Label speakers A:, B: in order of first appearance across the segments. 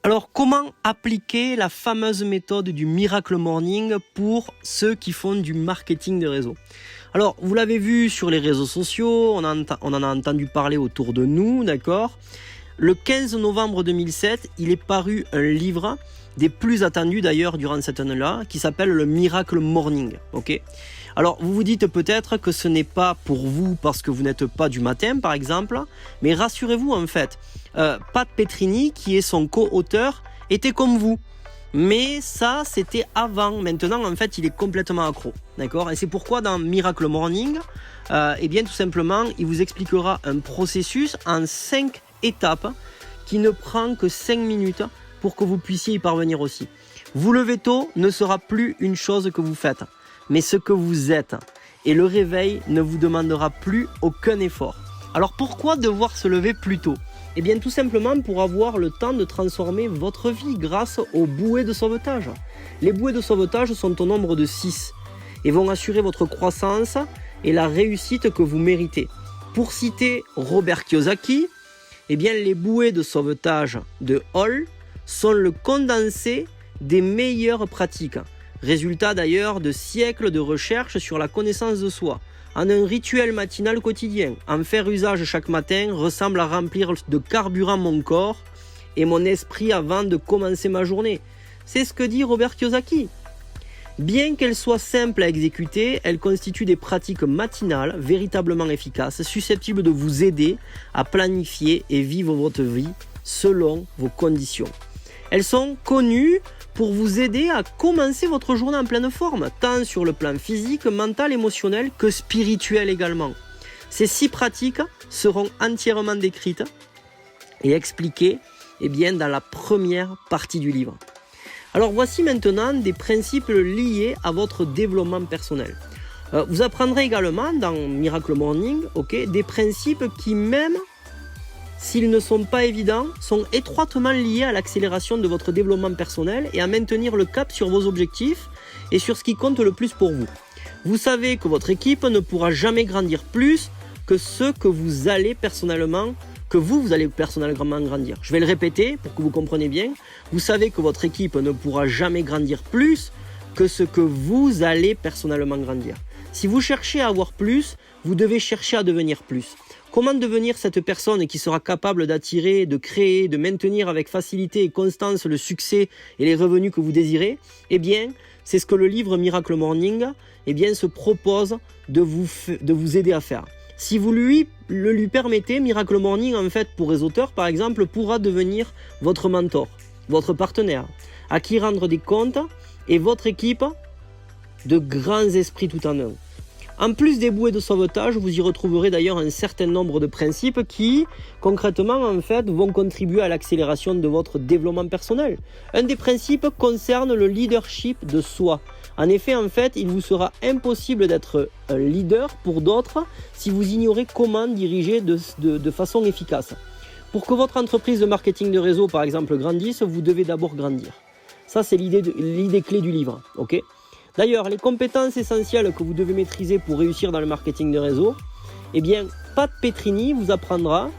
A: Alors, comment appliquer la fameuse méthode du Miracle Morning pour ceux qui font du marketing de réseau? Alors, vous l'avez vu sur les réseaux sociaux, on en a entendu parler autour de nous, d'accord? Le 15 novembre 2007, il est paru un livre, des plus attendus d'ailleurs durant cette année-là, qui s'appelle le Miracle Morning, ok? Alors, vous vous dites peut-être que ce n'est pas pour vous parce que vous n'êtes pas du matin, par exemple, mais rassurez-vous en fait, Pat Petrini, qui est son co-auteur, était comme vous. Mais ça, c'était avant. Maintenant, en fait, il est complètement accro. D'accord? Et c'est pourquoi dans Miracle Morning, eh bien, tout simplement, il vous expliquera un processus en 5 étapes qui ne prend que 5 minutes pour que vous puissiez y parvenir aussi. Vous lever tôt ne sera plus une chose que vous faites, mais ce que vous êtes. Et le réveil ne vous demandera plus aucun effort. Alors pourquoi devoir se lever plus tôt? Eh bien tout simplement pour avoir le temps de transformer votre vie grâce aux bouées de sauvetage. Les bouées de sauvetage sont au nombre de 6 et vont assurer votre croissance et la réussite que vous méritez. Pour citer Robert Kiyosaki, eh bien les bouées de sauvetage de Hall sont le condensé des meilleures pratiques. Résultat d'ailleurs de siècles de recherche sur la connaissance de soi. En un rituel matinal quotidien, en faire usage chaque matin ressemble à remplir de carburant mon corps et mon esprit avant de commencer ma journée. C'est ce que dit Robert Kiyosaki. Bien qu'elles soient simples à exécuter, elles constituent des pratiques matinales véritablement efficaces, susceptibles de vous aider à planifier et vivre votre vie selon vos conditions. Elles sont connues pour vous aider à commencer votre journée en pleine forme, tant sur le plan physique, mental, émotionnel que spirituel également. Ces 6 pratiques seront entièrement décrites et expliquées dans la première partie du livre. Alors voici maintenant des principes liés à votre développement personnel. Vous apprendrez également dans Miracle Morning des principes qui, même s'ils ne sont pas évidents, sont étroitement liés à l'accélération de votre développement personnel et à maintenir le cap sur vos objectifs et sur ce qui compte le plus pour vous. Vous savez que votre équipe ne pourra jamais grandir plus que ce que vous allez personnellement grandir. Je vais le répéter pour que vous compreniez bien. Vous savez que votre équipe ne pourra jamais grandir plus que ce que vous allez personnellement grandir. Si vous cherchez à avoir plus, vous devez chercher à devenir plus. Comment devenir cette personne qui sera capable d'attirer, de créer, de maintenir avec facilité et constance le succès et les revenus que vous désirez? Eh bien, c'est ce que le livre Miracle Morning se propose de vous aider à faire. Si vous lui permettez, Miracle Morning, en fait, pour les auteurs, par exemple, pourra devenir votre mentor, votre partenaire, à qui rendre des comptes et votre équipe de grands esprits tout en un. En plus des bouées de sauvetage, vous y retrouverez d'ailleurs un certain nombre de principes qui, concrètement, en fait, vont contribuer à l'accélération de votre développement personnel. Un des principes concerne le leadership de soi. En effet, en fait, il vous sera impossible d'être un leader pour d'autres si vous ignorez comment diriger de façon efficace. Pour que votre entreprise de marketing de réseau, par exemple, grandisse, vous devez d'abord grandir. Ça, c'est l'idée clé du livre, ok ? D'ailleurs, les compétences essentielles que vous devez maîtriser pour réussir dans le marketing de réseau, Pat Petrini vous apprendra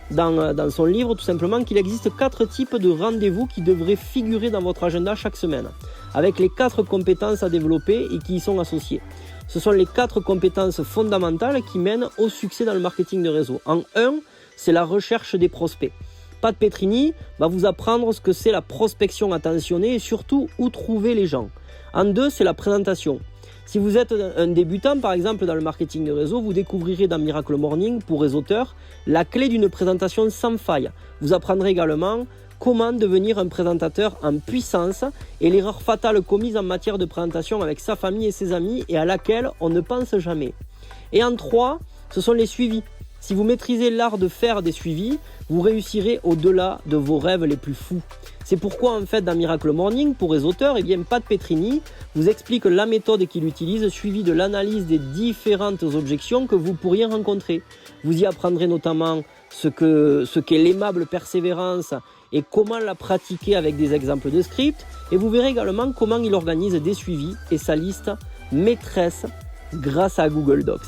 A: dans son livre tout simplement qu'il existe 4 types de rendez-vous qui devraient figurer dans votre agenda chaque semaine, avec les 4 compétences à développer et qui y sont associées. Ce sont les 4 compétences fondamentales qui mènent au succès dans le marketing de réseau. En 1, c'est la recherche des prospects. Pat Petrini va vous apprendre ce que c'est la prospection attentionnée et surtout où trouver les gens. En 2, c'est la présentation. Si vous êtes un débutant, par exemple, dans le marketing de réseau, vous découvrirez dans Miracle Morning, pour les auteurs, la clé d'une présentation sans faille. Vous apprendrez également comment devenir un présentateur en puissance et l'erreur fatale commise en matière de présentation avec sa famille et ses amis et à laquelle on ne pense jamais. Et en 3, ce sont les suivis. Si vous maîtrisez l'art de faire des suivis, vous réussirez au-delà de vos rêves les plus fous. C'est pourquoi en fait dans Miracle Morning, pour les auteurs, Pat Petrini vous explique la méthode qu'il utilise suivie de l'analyse des différentes objections que vous pourriez rencontrer. Vous y apprendrez notamment ce qu'est l'aimable persévérance et comment la pratiquer avec des exemples de script. Et vous verrez également comment il organise des suivis et sa liste maîtresse grâce à Google Docs.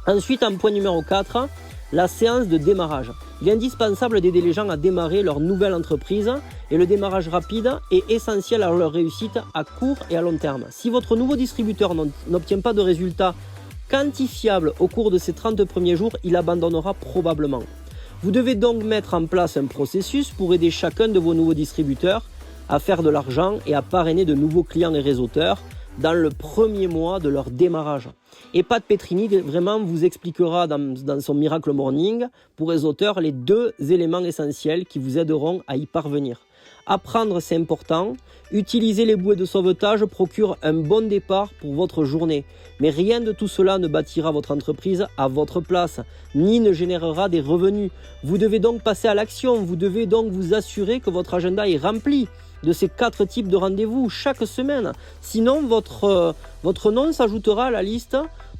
A: Ensuite, en point numéro 4, la séance de démarrage. Il est indispensable d'aider les gens à démarrer leur nouvelle entreprise et le démarrage rapide est essentiel à leur réussite à court et à long terme. Si votre nouveau distributeur n'obtient pas de résultats quantifiables au cours de ces 30 premiers jours, il abandonnera probablement. Vous devez donc mettre en place un processus pour aider chacun de vos nouveaux distributeurs à faire de l'argent et à parrainer de nouveaux clients et réseauteurs dans le premier mois de leur démarrage. Et Pat Petrini vraiment vous expliquera dans son Miracle Morning pour réseauteurs les 2 éléments essentiels qui vous aideront à y parvenir. Apprendre, c'est important. Utiliser les bouées de sauvetage procure un bon départ pour votre journée. Mais rien de tout cela ne bâtira votre entreprise à votre place, ni ne générera des revenus. Vous devez donc passer à l'action. Vous devez donc vous assurer que votre agenda est rempli de ces 4 types de rendez-vous chaque semaine. Sinon, votre nom s'ajoutera à la liste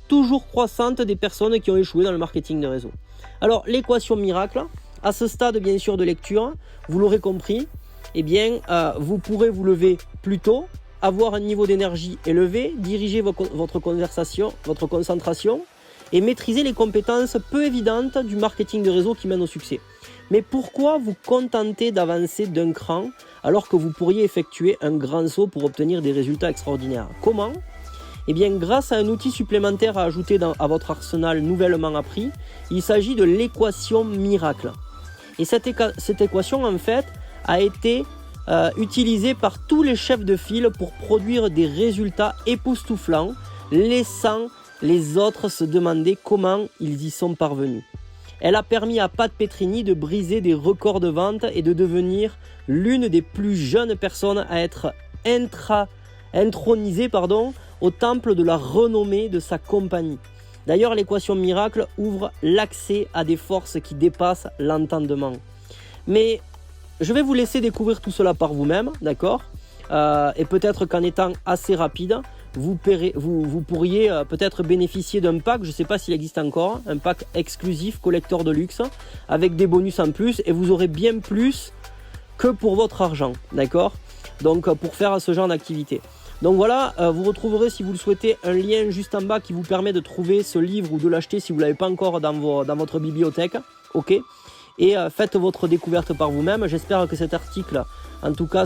A: toujours croissante des personnes qui ont échoué dans le marketing de réseau. Alors, l'équation miracle, à ce stade bien sûr de lecture, vous l'aurez compris, eh bien, vous pourrez vous lever plus tôt, avoir un niveau d'énergie élevé, diriger votre concentration et maîtriser les compétences peu évidentes du marketing de réseau qui mène au succès. Mais pourquoi vous contenter d'avancer d'un cran alors que vous pourriez effectuer un grand saut pour obtenir des résultats extraordinaires? Comment? Eh bien, grâce à un outil supplémentaire à ajouter à votre arsenal nouvellement appris, il s'agit de l'équation miracle. Et cette équation, en fait, a été utilisée par tous les chefs de file pour produire des résultats époustouflants, laissant les autres se demander comment ils y sont parvenus. Elle a permis à Pat Petrini de briser des records de vente et de devenir l'une des plus jeunes personnes à être intronisée au temple de la renommée de sa compagnie. D'ailleurs, l'équation miracle ouvre l'accès à des forces qui dépassent l'entendement. Mais je vais vous laisser découvrir tout cela par vous-même, d'accord ? Et peut-être qu'en étant assez rapide, vous pourriez peut-être bénéficier d'un pack, je ne sais pas s'il existe encore, un pack exclusif collector de luxe avec des bonus en plus et vous aurez bien plus que pour votre argent, d'accord ? Donc pour faire ce genre d'activité. Donc voilà, vous retrouverez si vous le souhaitez un lien juste en bas qui vous permet de trouver ce livre ou de l'acheter si vous ne l'avez pas encore dans votre bibliothèque, et faites votre découverte par vous-même. J'espère que cet article, en tout cas